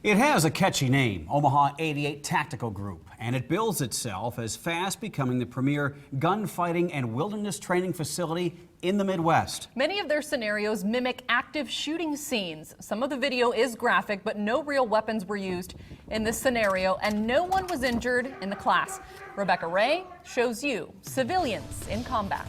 It has a catchy name, Omaha 88 Tactical Group, and it bills itself as fast becoming the premier gunfighting and wilderness training facility in the Midwest. Many of their scenarios mimic active shooting scenes. Some of the video is graphic, but no real weapons were used in this scenario, and no one was injured in the class. Rebecca Ray shows you civilians in combat.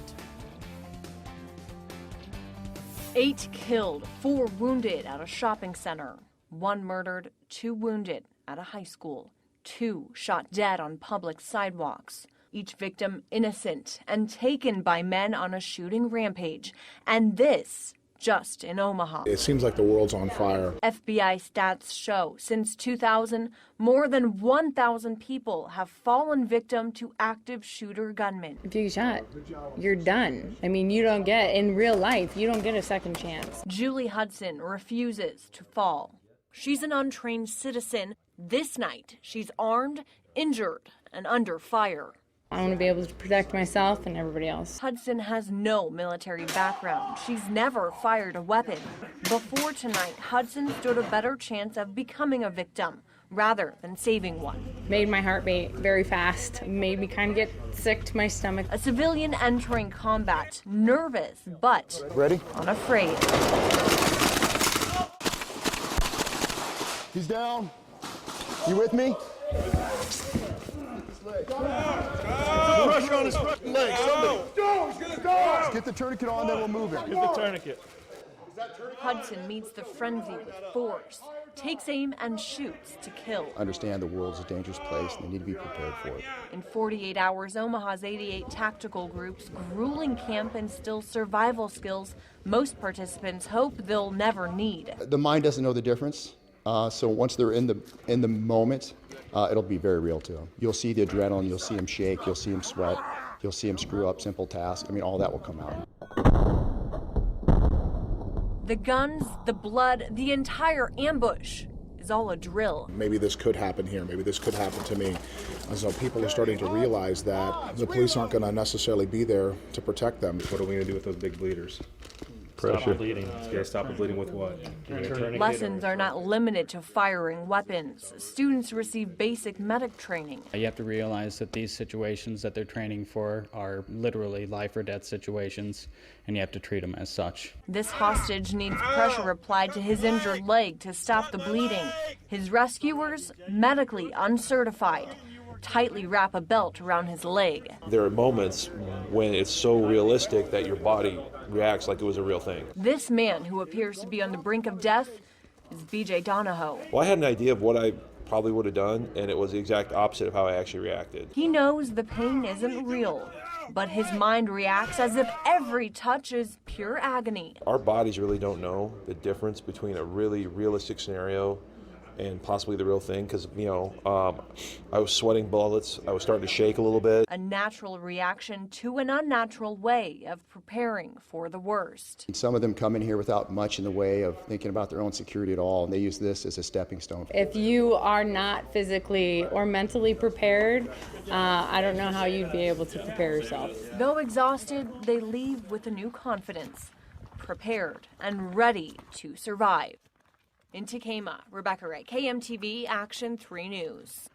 8 killed, 4 wounded at a shopping center. 1 murdered, 2 wounded at a high school. 2 shot dead on public sidewalks. Each victim innocent and taken by men on a shooting rampage. And this just in Omaha. It seems like the world's on fire. FBI stats show since 2000, more than 1,000 people have fallen victim to active shooter gunmen. If you get shot, you're done. I mean, you don't get, in real life, you don't get a second chance. Julie Hudson refuses to fall. She's an untrained citizen. This night, she's armed, injured, and under fire. I want to be able to protect myself and everybody else. Hudson has no military background. She's never fired a weapon. Before tonight, Hudson stood a better chance of becoming a victim rather than saving one. Made my heart beat very fast. Made me kind of get sick to my stomach. A civilian entering combat, nervous but Ready? unafraid. He's down. You with me? Pressure on his fucking leg. Somebody. He's gonna go. Get the tourniquet on, then we'll move him. Get the tourniquet. Hudson meets the frenzy with force, takes aim and shoots to kill. Understand the world's a dangerous place and they need to be prepared for it. In 48 hours, Omaha's 88 Tactical Group's grueling camp instills survival skills most participants hope they'll never need. The mind doesn't know the difference, so once they're in the moment, it'll be very real to them. You'll see the adrenaline, you'll see them shake, you'll see them sweat, you'll see them screw up simple tasks. I mean, all that will come out. The guns, the blood, the entire ambush is all a drill. Maybe this could happen here. Maybe this could happen to me. And so people are starting to realize that the police aren't going to necessarily be there to protect them. What are we going to do with those big bleeders? Pressure. Stop the bleeding. Yeah, stop the bleeding with what? Lessons are not limited to firing weapons. Students receive basic medic training. You have to realize that these situations that they're training for are literally life or death situations, and you have to treat them as such. This hostage needs pressure applied to his injured leg to stop the bleeding. His rescuers, medically uncertified, tightly wrap a belt around his leg. There are moments when it's so realistic that your body reacts like it was a real thing. This man, who appears to be on the brink of death, is BJ Donahoe. Well, I had an idea of what I probably would have done, and it was the exact opposite of how I actually reacted. He knows the pain isn't real, but his mind reacts as if every touch is pure agony. Our bodies really don't know the difference between a really realistic scenario and possibly the real thing, because, you know, I was sweating bullets, I was starting to shake a little bit. A natural reaction to an unnatural way of preparing for the worst. Some of them come in here without much in the way of thinking about their own security at all, and they use this as a stepping stone. If you are not physically or mentally prepared, I don't know how you'd be able to prepare yourself. Though exhausted, they leave with a new confidence, prepared and ready to survive. In Tacoma, Rebecca Ray, KMTV Action 3 News.